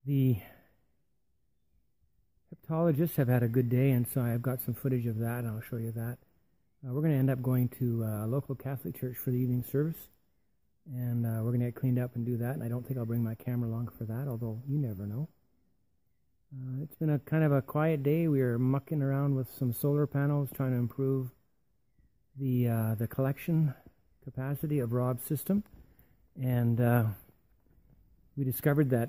The heptologists have had a good day, and so I've got some footage of that, and I'll show you that. We're going to end up going to a local Catholic church for the evening service, and we're going to get cleaned up and do that, and I don't think I'll bring my camera along for that, although you never know. It's been a kind of a quiet day. We are mucking around with some solar panels, trying to improve the collection capacity of Rob's system, and we discovered that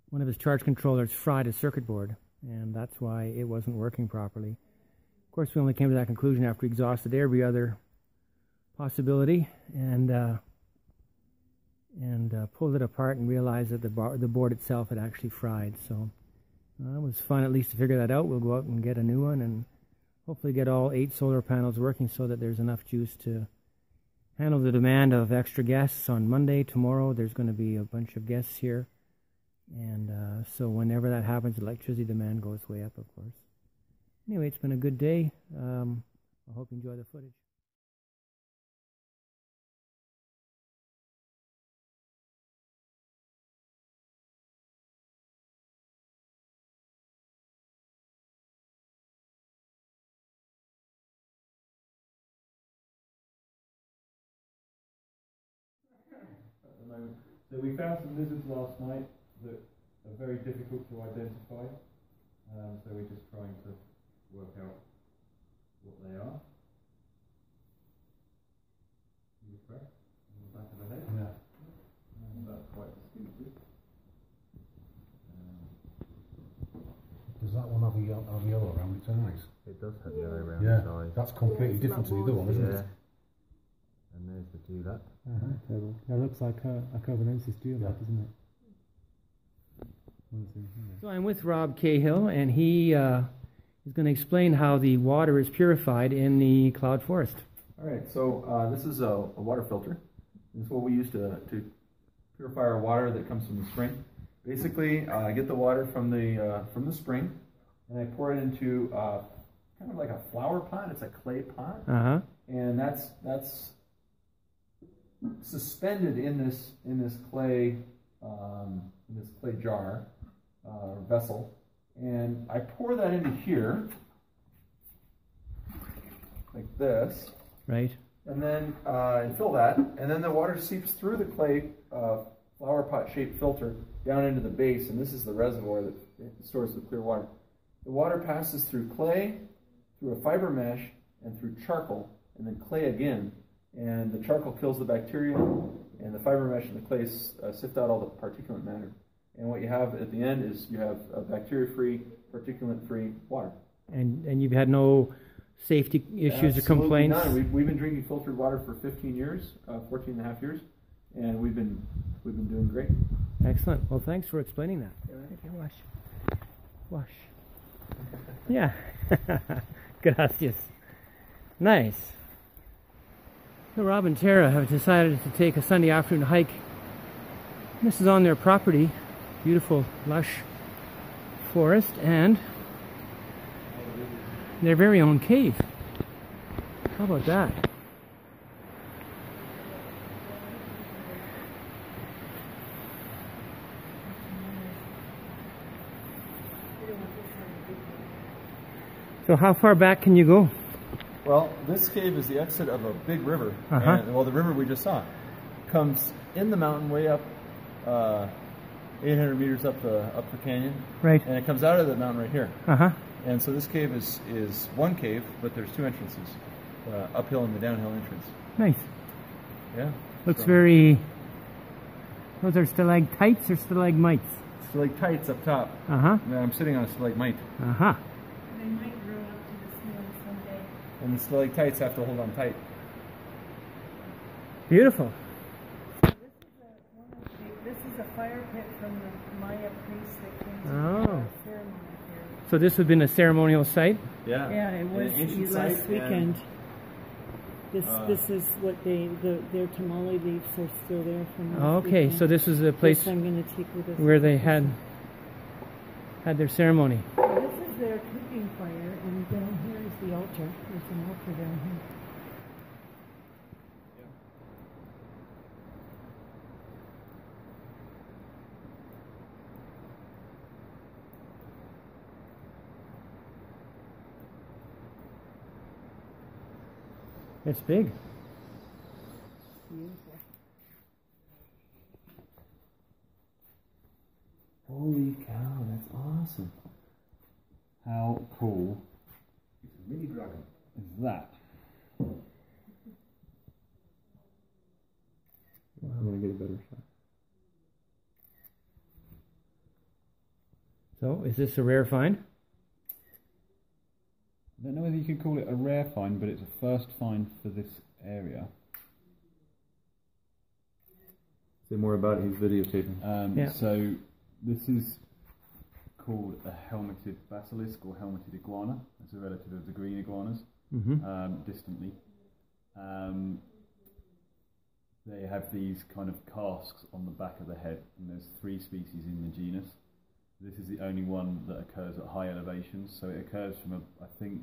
one of his charge controllers fried a circuit board, and that's why it wasn't working properly. Of course, we only came to that conclusion after we exhausted every other possibility and pulled it apart and realized that the board itself had actually fried. So it was fun at least to figure that out. We'll go out and get a new one and hopefully get all 8 solar panels working so that there's enough juice to handle the demand of extra guests on Monday. Tomorrow there's going to be a bunch of guests here. And so whenever that happens, electricity demand goes way up, of course. Anyway, it's been a good day. I hope you enjoy the footage. So we found some lizards last night that are very difficult to identify. So we're just trying to work out what they are. You correct? On the back of the head? Yeah. That's quite distinctive. Does that one have yellow around its eyes? It does have yellow around its eyes. That's completely different to the other one, isn't it? And there's the dewlap. That looks like a Covenansis dewlap, isn't it? So I'm with Rob Cahill, and he is going to explain how the water is purified in the cloud forest. All right, so this is a water filter. This is what we use to purify our water that comes from the spring. Basically, I get the water from the spring, and I pour it into kind of like a flower pot. It's a clay pot, and that's suspended in this clay jar or vessel, and I pour that into here like this, right? And then I fill that, and then the water seeps through the clay flower pot shaped filter down into the base, and this is the reservoir that stores the clear water. The water passes through clay, through a fiber mesh, and through charcoal, and then clay again. And the charcoal kills the bacteria, and the fiber mesh and the clay sift out all the particulate matter. And what you have at the end is you have a bacteria-free, particulate-free water. And you've had no safety issues or complaints? None. We've been drinking filtered water for 15 years, 14 and a half years, and we've been doing great. Excellent. Well, thanks for explaining that. Okay, wash. Yeah. Gracias. Nice. So Rob and Tara have decided to take a Sunday afternoon hike. This is on their property. Beautiful, lush forest and their very own cave. How about that? So how far back can you go? Well, this cave is the exit of a big river. And, well, the river we just saw comes in the mountain way up 800 meters up the canyon. Right. And it comes out of the mountain right here. And so this cave is one cave, but there's 2 entrances, uphill and the downhill entrance. Nice. Yeah. Looks very... Those are stalactites or stalagmites? Stalactites up top. And I'm sitting on a stalagmite. They might grow up to the ceiling someday. And the stalactites have to hold on tight. Beautiful. This is a fire pit from the Maya priests that came to the ceremony here. So this would have been a ceremonial site? Yeah, it was last weekend. This is what their tamale leaves are still there from last weekend. So this is the place I'm going to take with us where they had their ceremony. So this is their cooking fire, and down here is the altar. There's an altar down here. It's big. Beautiful. Holy cow, that's awesome. How cool It's a mini dragon. is that? I'm going to get a better shot. So, is this a rare find? I don't know whether you could call it a rare find, but it's a first find for this area. Say more about it, he's videotaping. Yeah. So this is called a helmeted basilisk or helmeted iguana. It's a relative of the green iguanas, distantly. They have these kind of casques on the back of the head, and there's 3 species in the genus. This is the only one that occurs at high elevations, so it occurs from, I think,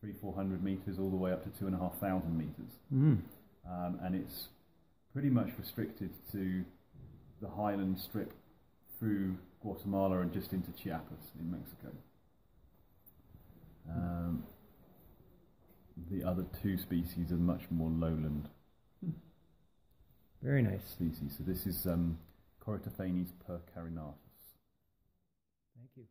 300-400 meters all the way up to 2,500 meters. And it's pretty much restricted to the highland strip through Guatemala and just into Chiapas in Mexico. The other 2 species are much more lowland Very nice. species. So this is Corytophanes percarinatus. Thank you.